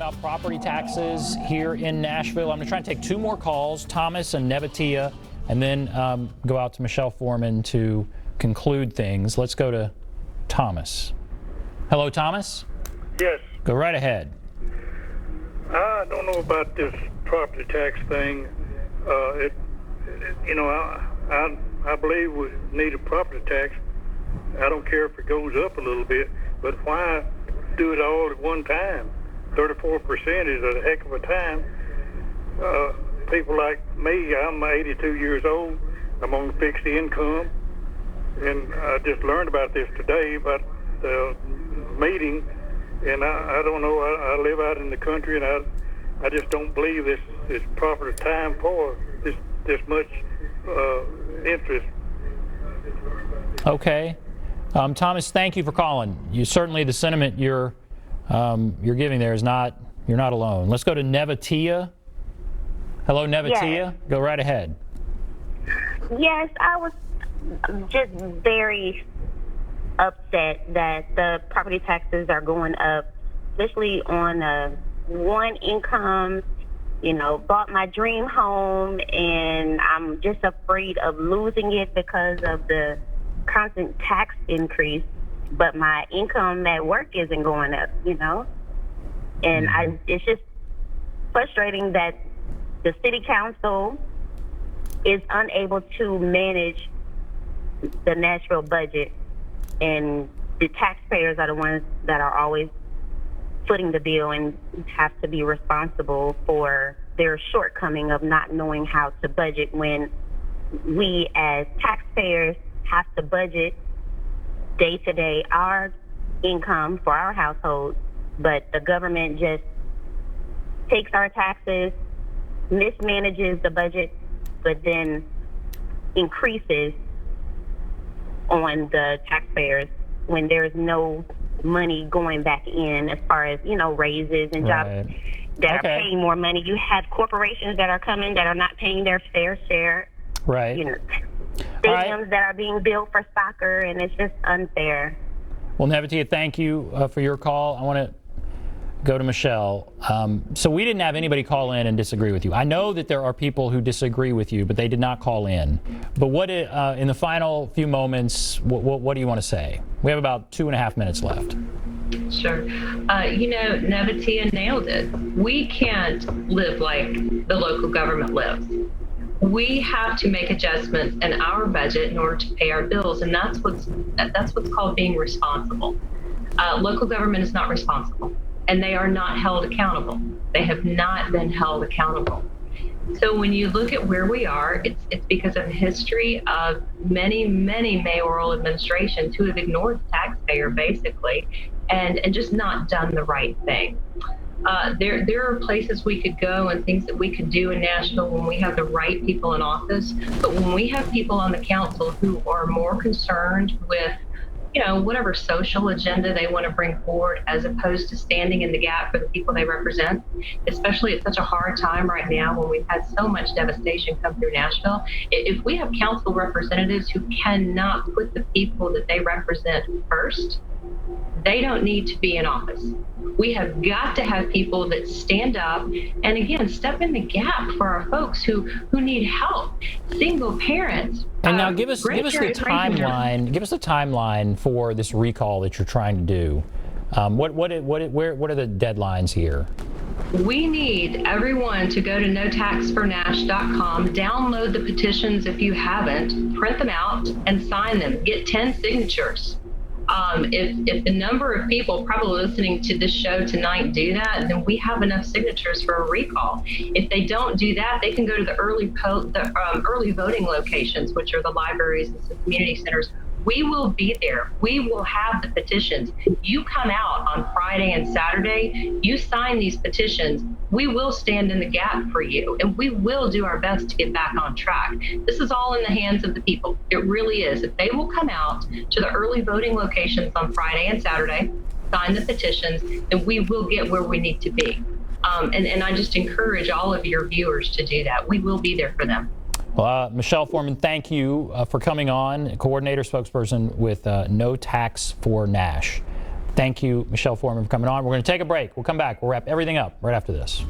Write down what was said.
about property taxes here in Nashville. I'm going to try and take two more calls, Thomas and Nevatia, and then go out to Michelle Foreman to conclude things. Let's go to Thomas. Hello, Thomas? Yes. Go right ahead. I don't know about this property tax thing. I believe we need a property tax. I don't care if it goes up a little bit, but why do it all at one time? 34% is a heck of a time. People like me, I'm 82 years old. I'm on fixed income, and I just learned about this today about the meeting. And I don't know. I live out in the country, and I just don't believe this is proper time for this much interest. Okay, Thomas, thank you for calling. You certainly the sentiment you're giving there is not. You're not alone. Let's go to Nevatia. Hello, Nevatia. Yes. Go right ahead. Yes, I was just very upset that the property taxes are going up, especially on one income. You know, bought my dream home, and I'm just afraid of losing it because of the constant tax increase. But my income at work isn't going up, you know? And it's just frustrating that the city council is unable to manage the Nashville budget, and the taxpayers are the ones that are always footing the bill and have to be responsible for their shortcoming of not knowing how to budget, when we as taxpayers have to budget day to day our income for our household, but the government just takes our taxes, mismanages the budget, but then increases on the taxpayers when there's no money going back in as far as, you know, raises and jobs that are paying more money. You have corporations that are coming that are not paying their fair share. Right. You know, stadiums that are being built for soccer, and it's just unfair. Well, Nevatia, thank you for your call. I want to go to Michelle. So we didn't have anybody call in and disagree with you. I know that there are people who disagree with you, but they did not call in. But what, in the final few moments, what do you want to say? We have about 2.5 minutes left. Sure. Nevatia nailed it. We can't live like the local government lives. We have to make adjustments in our budget in order to pay our bills, and that's what's called being responsible. Local government is not responsible, and they are not held accountable. They have not been held accountable. So when you look at where we are, it's because of a history of many, many mayoral administrations who have ignored the taxpayer, basically, and just not done the right thing. There are places we could go and things that we could do in Nashville when we have the right people in office. But when we have people on the council who are more concerned with, whatever social agenda they want to bring forward, as opposed to standing in the gap for the people they represent, especially at such a hard time right now when we've had so much devastation come through Nashville. If we have council representatives who cannot put the people that they represent first, they don't need to be in office. We have got to have people that stand up and, again, step in the gap for our folks who need help. Single parents. And now give us the timeline. Give us the timeline for this recall that you're trying to do. What are the deadlines here? We need everyone to go to NoTaxfNash.com, download the petitions if you haven't, print them out, and sign them. Get 10 signatures. If the number of people probably listening to this show tonight do that, then we have enough signatures for a recall. If they don't do that, they can go to the early voting locations, which are the libraries and some community centers. We will be there. We will have the petitions. You come out on Friday and Saturday, you sign these petitions, we will stand in the gap for you, and we will do our best to get back on track. This is all in the hands of the people. It really is. If they will come out to the early voting locations on Friday and Saturday, sign the petitions, then we will get where we need to be. And I just encourage all of your viewers to do that. We will be there for them. Well, Michelle Foreman, thank you for coming on, coordinator, spokesperson with NoTaxfNash. Thank you, Michelle Foreman, for coming on. We're going to take a break. We'll come back. We'll wrap everything up right after this.